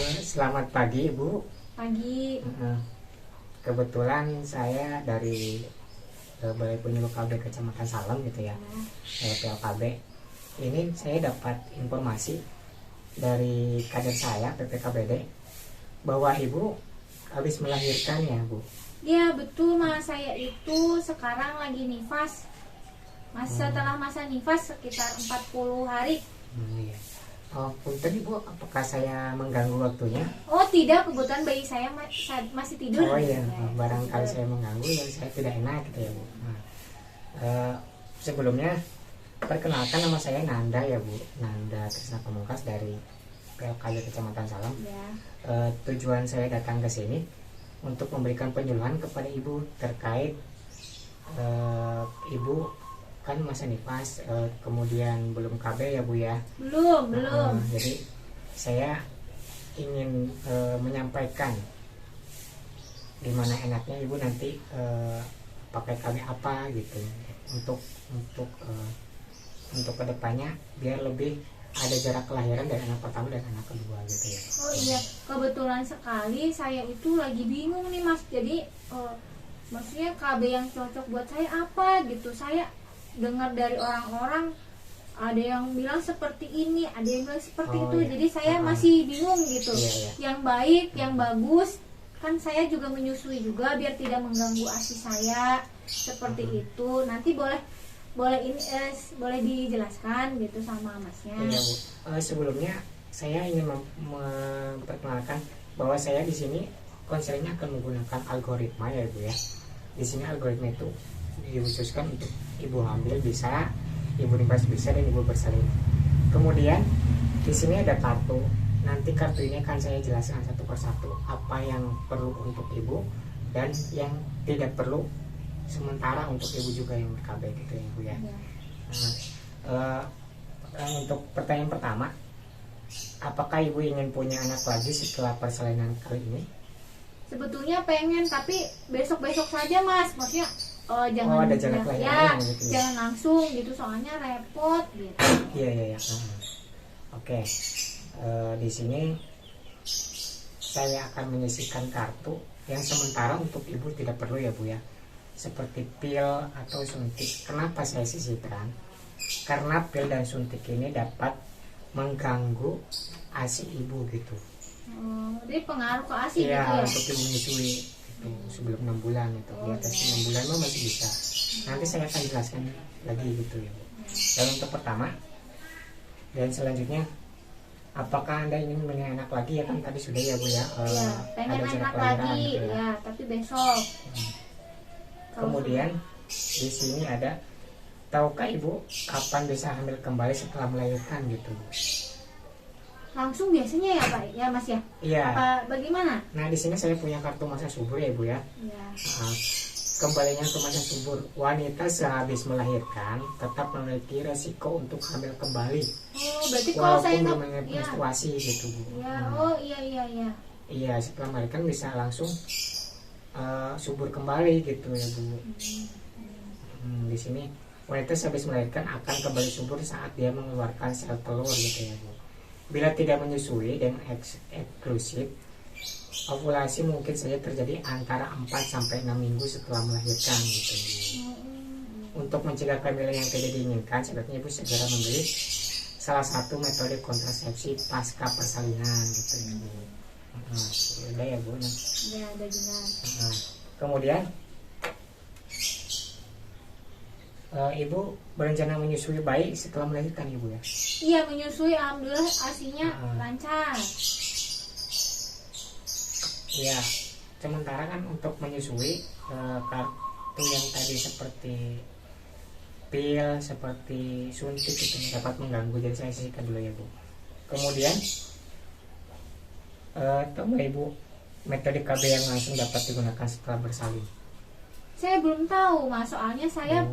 Selamat pagi Ibu. Pagi. Kebetulan saya dari Balai Penyuluh KB Kecamatan Salem gitu ya, PLKB. Ini saya dapat informasi dari kader saya PPKBD bahwa Ibu habis melahirkan ya Bu. Ya betul Mas, saya itu sekarang lagi nifas. Setelah masa nifas sekitar 40 hari. Iya. Oh, punten Ibu, apakah saya mengganggu waktunya? Oh tidak, kebetulan bayi saya masih tidur. Oh iya, barangkali saya mengganggu dan saya tidak enak gitu ya Bu. Sebelumnya perkenalkan, nama saya Nanda ya Bu, Nanda Trisna Pamungkas dari PLKB Kecamatan Salem. Ya. Tujuan saya datang ke sini untuk memberikan penyuluhan kepada Ibu terkait Ibu kan masa nifas, kemudian belum KB ya Bu ya. Belum. Jadi saya ingin menyampaikan gimana enaknya Ibu nanti pakai KB apa gitu untuk kedepannya biar lebih ada jarak kelahiran dari anak pertama dan anak kedua gitu ya. Oh iya, kebetulan sekali saya itu lagi bingung nih Mas. Jadi maksudnya KB yang cocok buat saya apa gitu. Saya dengar dari orang-orang ada yang bilang seperti ini, ada yang bilang seperti itu. Iya. Jadi saya masih bingung gitu. Iya. Yang baik, yang bagus. Kan saya juga menyusui juga biar tidak mengganggu ASI saya seperti itu. Nanti boleh dijelaskan gitu sama Masnya. Iya Bu. Sebelumnya saya ingin memperkenalkan bahwa saya di sini konselnya akan menggunakan algoritma ya Bu ya. Di sini algoritma itu dikhususkan untuk ibu hamil bisa, ibu nifas bisa, dan ibu bersalin. Kemudian di sini ada kartu. Nanti kartu ini akan saya jelaskan satu persatu apa yang perlu untuk ibu dan yang tidak perlu sementara untuk ibu juga yang KB gitu ya Bu ya. Untuk pertanyaan pertama, apakah ibu ingin punya anak lagi setelah persalinan kali ini? Sebetulnya pengen, tapi besok-besok saja Mas. Maksudnya jangan ada jarak kelahiran gitu ya? Jangan langsung gitu, soalnya repot gitu. Iya. Oke. Di sini saya akan menyisihkan kartu yang sementara untuk ibu tidak perlu ya Bu ya, seperti pil atau suntik. Kenapa saya sisihkan? Karena pil dan suntik ini dapat mengganggu ASI ibu gitu. Jadi pengaruh ke ASI Iya, gitu ya? untuk ibu menyusui itu sebelum 6 bulan itu. Di atas 6 bulan mah masih bisa. Nanti saya akan jelaskan lagi gitu ya Bu. Dan untuk pertama dan selanjutnya, apakah Anda ingin punya anak lagi ya, kan tadi sudah ya Bu ya? Iya, pengen ada jarak anak kelahiran lagi gitu ya, tapi besok. Kemudian di sini ada, tahukah Ibu kapan bisa hamil kembali setelah melahirkan gitu Bu? Langsung biasanya ya Pak ya Mas ya? Iya. Apa bagaimana? Nah di sini saya punya kartu masa subur ya Bu ya. Ya. Kembalinya ke masa subur, wanita sehabis melahirkan tetap memiliki resiko untuk hamil kembali. Oh berarti kalau saya walaupun belum menstruasi gitu Bu. Ya, oh iya. Iya, setelah melahirkan bisa langsung subur kembali gitu ya Bu. Di sini wanita sehabis melahirkan akan kembali subur saat dia mengeluarkan sel telur gitu ya Bu. Bila tidak menyusui dan eksklusif, ovulasi mungkin saja terjadi antara 4-6 minggu setelah melahirkan gitu. Untuk mencegah kehamilan yang tidak diinginkan, sebaiknya Ibu segera membeli salah satu metode kontrasepsi pasca persalinan gitu ya Bu. Udah ya Bu. Ya, udah jelas. Kemudian Ibu berencana menyusui bayi setelah melahirkan Ibu ya? Iya, menyusui, alhamdulillah ASInya lancar. Iya, sementara kan untuk menyusui kartu yang tadi seperti pil, seperti suntik itu dapat mengganggu, jadi saya sisihkan dulu ya Bu. Kemudian tahu nggak Ibu metode KB yang langsung dapat digunakan setelah bersalin? Saya belum tahu Mas, soalnya saya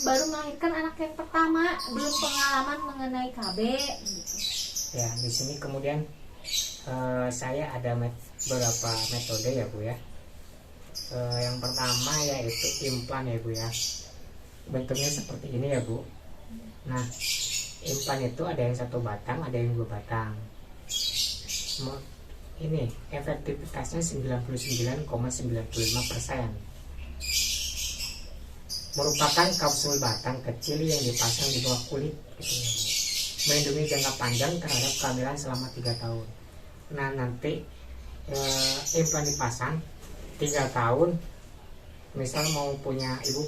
baru melahirkan anak yang pertama, belum pengalaman mengenai KB gitu. Ya, di sini kemudian saya ada beberapa metode ya Bu ya. Yang pertama yaitu implan ya Bu ya. Bentuknya seperti ini ya Bu. Nah, implan itu ada yang 1 batang, ada yang 2 batang. ini efektivitasnya 99,95%. Merupakan kapsul batang kecil yang dipasang di bawah kulit gitu, melindungi jangka panjang terhadap kehamilan selama 3 tahun. Nah nanti implan dipasang 3 tahun, misal ibu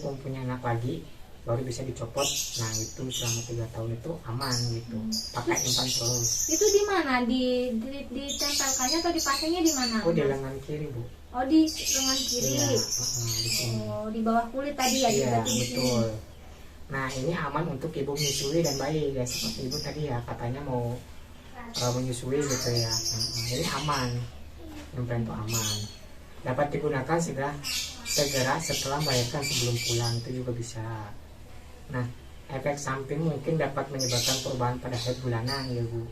mau punya anak lagi baru bisa dicopot. Nah itu selama 3 tahun itu aman gitu, pakai implan terus. Itu di mana? Ditempelkannya atau dipasangnya di mana? Oh di lengan kiri bu. Oh di lengan kiri. Iya, di sini. Oh di bawah kulit tadi ya? Iya berarti di sini. betul. Nah ini aman untuk ibu menyusui dan bayi ya, seperti ibu tadi ya katanya mau menyusui gitu ya. Ini aman, implan itu aman. Dapat digunakan segera setelah melahirkan sebelum pulang, itu juga bisa. Nah efek samping mungkin dapat menyebabkan perubahan pada haid bulanan ya bu.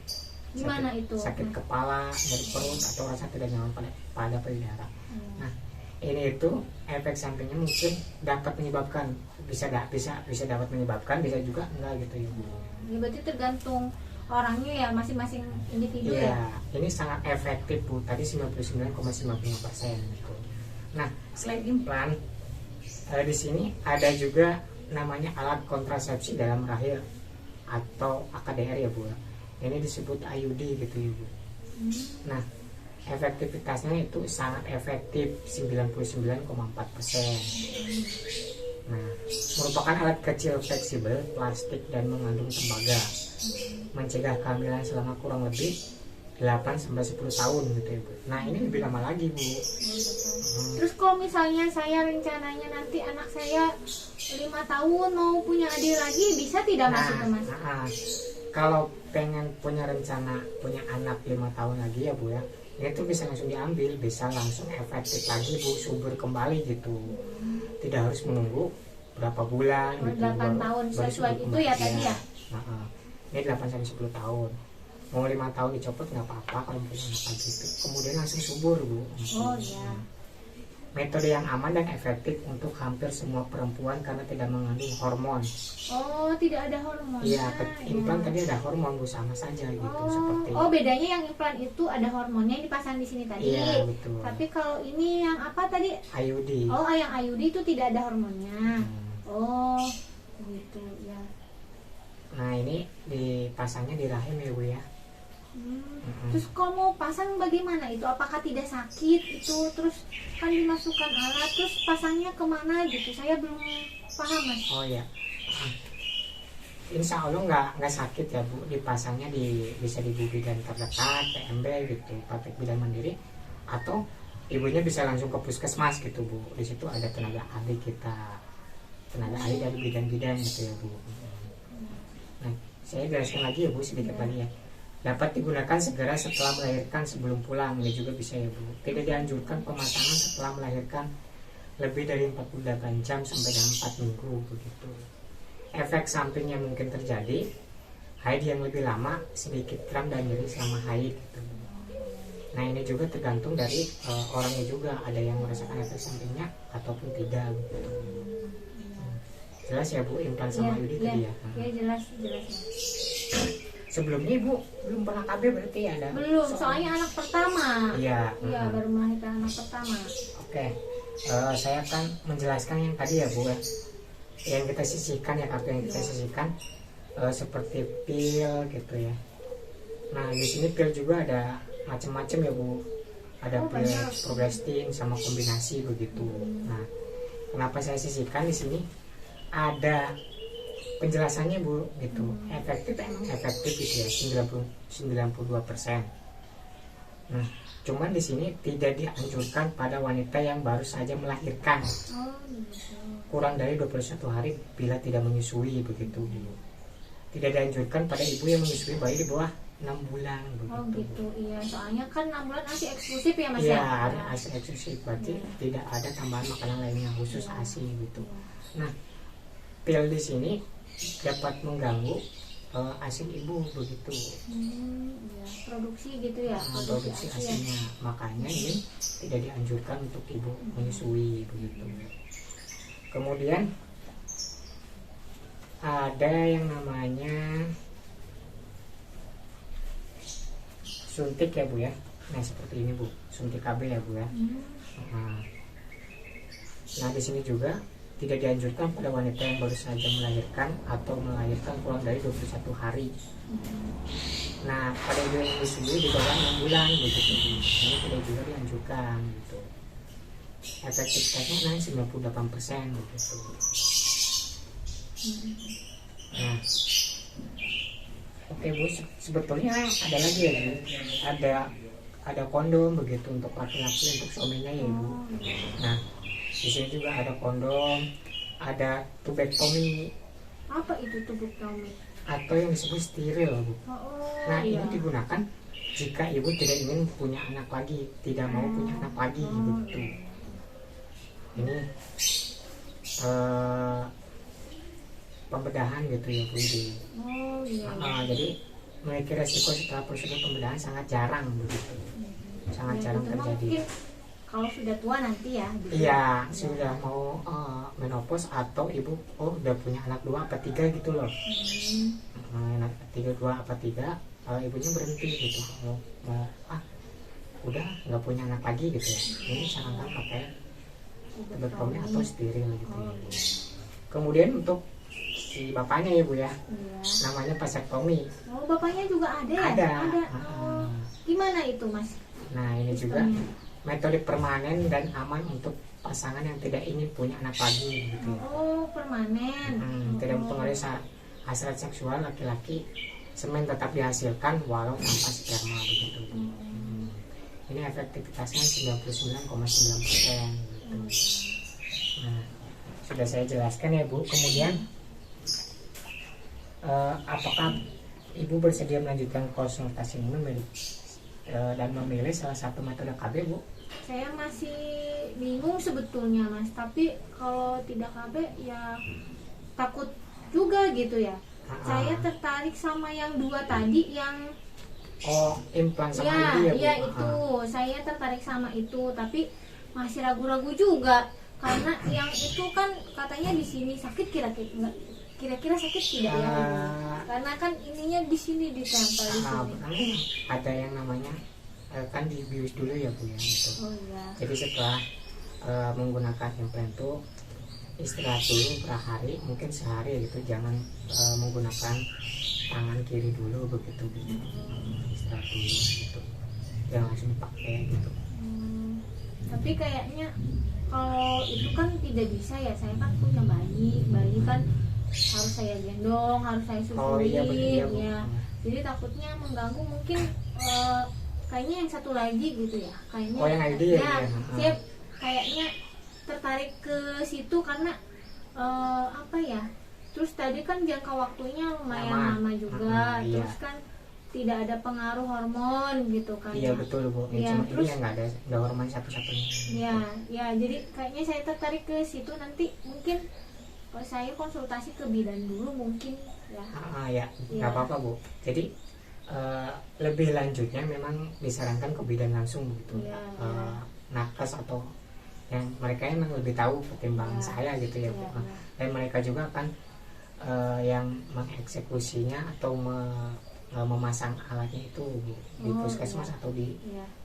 Gimana itu? Sakit kepala, nyeri perut, atau rasa tidak nyaman pada payudara. Nah ini itu efek sampingnya mungkin dapat menyebabkan, bisa dapat menyebabkan, bisa juga enggak gitu ya bu. Ya, berarti tergantung orangnya ya, masing-masing individu ya. Ini sangat efektif bu, tadi 99,95% gitu. Nah selain implan, di sini ada juga namanya alat kontrasepsi dalam rahim atau AKDR ya bu. Ini disebut IUD gitu ya bu. Nah efektivitasnya itu sangat efektif, 99,4%. Nah merupakan alat kecil fleksibel plastik dan mengandung tembaga, mencegah kehamilan selama kurang lebih 8-10 tahun gitu ya bu. Nah ini lebih lama lagi bu. Terus kalau misalnya saya rencananya nanti anak saya 5 tahun mau punya adik lagi, bisa tidak masuk mas? Kalau pengen punya rencana punya anak 5 tahun lagi ya bu ya, ini tuh bisa langsung diambil, bisa langsung efektif lagi bu, subur kembali gitu. Tidak harus menunggu berapa bulan gitu, 8 tahun sesuai itu ya tadi ya. Ini 8-10 tahun. Mau 5 tahun dicopot nggak apa-apa kalau punya anak lagi itu, kemudian langsung subur bu. Oh ya. Metode yang aman dan efektif untuk hampir semua perempuan karena tidak mengandung hormon. Oh, tidak ada hormon. Iya, implan tadi ada hormon bu, sama saja gitu. Seperti. Oh, bedanya yang implan itu ada hormonnya yang dipasang di sini tadi. Iya, betul. Tapi kalau ini yang apa tadi? IUD. Oh, yang IUD itu tidak ada hormonnya. Oh, gitu ya. Nah, ini dipasangnya di rahim ya bu ya. Terus kalau mau pasang bagaimana itu? Apakah tidak sakit itu? Terus kan dimasukkan alat, terus pasangnya kemana gitu? Saya belum paham mas. Oh ya, Insya Allah nggak sakit ya bu. Dipasangnya bisa di bidan terdekat, PMB gitu, praktek bidan mandiri, atau ibunya bisa langsung ke puskesmas gitu bu. Di situ ada tenaga ahli dari bidan-bidan gitu ya bu. Nah, saya jelaskan lagi ya bu, sedikit lagi ya. Dapat digunakan segera setelah melahirkan sebelum pulang, ya juga bisa ya bu. Tidak dianjurkan pemasangan setelah melahirkan lebih dari 48 jam sampai dengan 4 minggu begitu. Efek samping yang mungkin terjadi, haid yang lebih lama, sedikit kram dan nyeri selama haid gitu. Nah ini juga tergantung dari orangnya juga, ada yang merasakan efek sampingnya ataupun tidak gitu. Jelas ya bu, implan sama IUD tadi ya? Ya jelas. Sebelumnya ibu belum pernah KB berarti ya? Belum, soalnya anak pertama. Iya. Baru melahirkan anak pertama. Oke, saya akan menjelaskan yang tadi ya bu, yang kita sisihkan ya, kartu yang kita sisihkan seperti pil gitu ya. Nah di sini pil juga ada macam-macam ya bu, ada pil progestin sama kombinasi begitu. Nah kenapa saya sisihkan di sini? Ada penjelasannya bu gitu. Efektif gitu ya, 92%. Nah cuman di sini tidak dianjurkan pada wanita yang baru saja melahirkan kurang dari 21 hari bila tidak menyusui begitu bu. Tidak dianjurkan pada ibu yang menyusui bayi di bawah 6 bulan begitu. Oh gitu, iya. Soalnya kan 6 bulan ASI eksklusif ya mas ya? Iya, ada ASI eksklusif, berarti tidak ada tambahan makanan lainnya khusus ASI gitu. Nah pil di sini dapat mengganggu ASI ibu begitu. Produksi gitu ya. Produksi ASInya, makanya ini tidak dianjurkan untuk ibu menyusui begitu. Kemudian ada yang namanya suntik ya bu ya. Nah seperti ini Bu, suntik KB ya Bu ya. Nah di sini juga tidak dianjurkan pada wanita yang baru saja melahirkan atau melahirkan kurang dari 21 hari. Nah pada ibu yang menyusui di bawah 6 bulan begitu Bu. Ini tidak juga dianjurkan gitu. Efektivitasnya naik 98% begitu. Nah oke Bu, sebetulnya ada lagi ya Bu, ada kondom begitu untuk laki-laki, untuk suaminya ya Bu. Nah di sini juga ada kondom, ada tubektomi. Apa itu tubektomi? Atau yang disebut steril Bu. Nah iya. ini digunakan jika ibu tidak ingin punya anak lagi, tidak mau punya anak lagi begitu. Ini pembedahan gitu ya Bu. Jadi memiliki resiko setelah prosedur pembedahan sangat jarang begitu, sangat jarang terjadi. Kalau sudah tua nanti ya gitu. Iya, sudah mau menopause atau ibu udah punya anak 2 apa 3 gitu loh. Anak 3, 2 apa 3, ibunya berhenti gitu, mau udah nggak punya anak lagi gitu ya. Ini sarankan pakai tubektomi atau steril gitu ya Bu. Kemudian untuk si bapaknya ya Bu ya, namanya vasektomi. Oh bapaknya juga ada ya? Ada. Oh, gimana itu Mas? Nah ini juga metode permanen dan aman untuk pasangan yang tidak ingin punya anak lagi gitu ya. Oh permanen. Tidak mempengaruhi hasrat seksual laki-laki, semen tetap dihasilkan walau tanpa sperma begitu. Ini efektivitasnya 99,9% gitu. Nah sudah saya jelaskan ya Bu. Kemudian apakah ibu bersedia melanjutkan konsultasi ini dan memilih salah satu metode KB Bu? Saya masih bingung sebetulnya Mas, tapi kalau tidak KB ya takut juga gitu ya. Saya tertarik sama yang 2 tadi yang implan sama ya, ini ya Bu? Ya itu, saya tertarik sama itu, tapi masih ragu-ragu juga karena yang itu kan katanya di sini sakit, kira-kira sakit tidak ya? Karena kan ininya di sini ditempel di sini. Ada yang namanya kan dibius dulu ya Bu ya gitu. Iya. Jadi setelah menggunakan implan itu istirahat dulu per hari, mungkin sehari gitu, jangan menggunakan tangan kiri dulu begitu gitu. Istirahat dulu gitu, jangan langsung pakai gitu. Tapi kayaknya kalau itu kan tidak bisa ya, saya kan punya bayi kan harus saya gendong, harus saya susuin, ya. Jadi takutnya mengganggu, mungkin kayaknya yang satu lagi gitu ya, kayaknya. Yang ID ya. Saya kayaknya tertarik ke situ karena apa ya? Terus tadi kan jangka waktunya lumayan lama juga, terus kan tidak ada pengaruh hormon gitu kan. Iya betul Bu. Ya, cuma terus ini yang nggak ada hormon satu-satunya. Ya, jadi kayaknya saya tertarik ke situ, nanti mungkin saya konsultasi ke bidan dulu mungkin ya. Ya, nggak apa-apa Bu. Jadi lebih lanjutnya memang disarankan ke bidan langsung begitu. Nakes atau yang mereka memang lebih tahu ketimbang saya gitu ya Bu. Dan mereka juga kan yang mengeksekusinya atau memasang alatnya itu Bu, di puskesmas atau di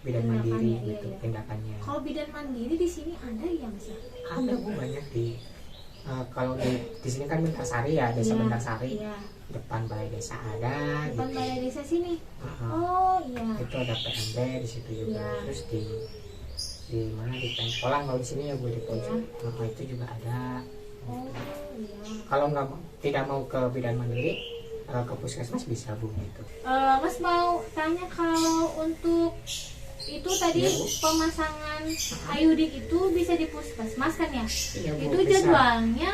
bidan mandiri gitu tindakannya. Kalau bidan mandiri di sini ada ya Mas? Ada Bu, banyak di kalau di sini kan Bentasari ya, desa Bentasari. Depan balai desa ada. Depan gitu. Balai desa sini. Itu ada PMB di situ juga. Terus di mana di Pengkolan, kalau di sini ya Bu di pojok. Itu juga ada. Kalau tidak mau ke bidan mandiri, ke puskesmas bisa Bu gitu. Mas mau tanya, kalau untuk itu tadi pemasangan IUD itu bisa di puskesmas kan ya? Iya, Bu, itu bisa. Jadwalnya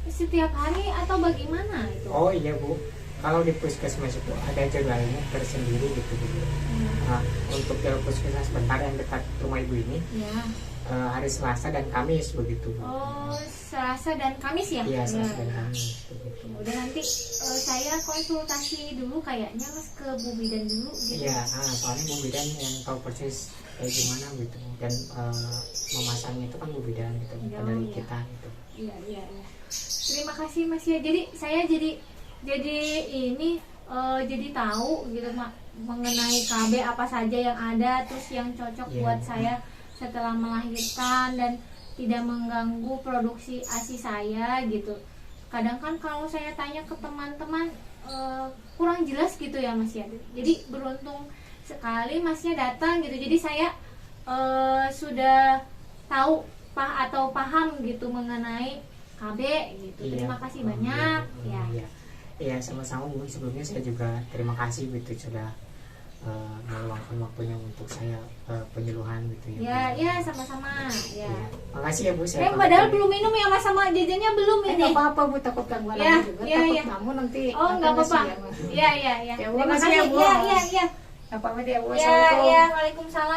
setiap hari atau bagaimana itu? Oh iya Bu, kalau di puskesmas itu ada jadwalnya tersendiri gitu Bu. Nah, untuk jalur puskesmas bentar yang dekat rumah ibu ini, hari Selasa dan Kamis begitu Bu. Oh, Selasa dan Kamis ya? Iya, Selasa dan Kamis begitu. Udah, nanti saya konsultasi dulu kayaknya Mas ke Bu Bidan dulu gitu. Iya, soalnya Bu Bidan yang tahu persis kayak gimana gitu, dan memasangnya itu kan Bu Bidan gitu, bukan dari kita gitu. Iya. Terima kasih Mas ya. Jadi saya jadi ini jadi tahu gitu mengenai KB apa saja yang ada, terus yang cocok Iya. buat saya setelah melahirkan dan tidak mengganggu produksi ASI saya gitu. Kadang kan kalau saya tanya ke teman-teman kurang jelas gitu ya Mas ya. Jadi beruntung sekali Masnya datang gitu. Jadi saya sudah tahu atau paham gitu mengenai KB gitu. Iya. Terima kasih banyak ya. Iya. Iya, sama-sama Bu. Sebelumnya saya juga terima kasih gitu sudah meluangkan waktunya untuk saya penyuluhan gitu Ya, Bu. ya sama-sama ya. Iya. Makasih ya Bu. Saya Padahal pamit. belum minum ya Mas, sama jajannya belum ini. Nggak apa-apa Bu, takut gangguan Ya, aku juga, ya, takut ya. kamu nanti. Oh, nggak makan apa-apa. siang. Iya, iya, iya. Ya, Terima makasih kasih ya, Bu. ya, ya, ya. Nggak apa-apa deh Bu, Ya, Assalamualaikum. ya, Waalaikumsalam.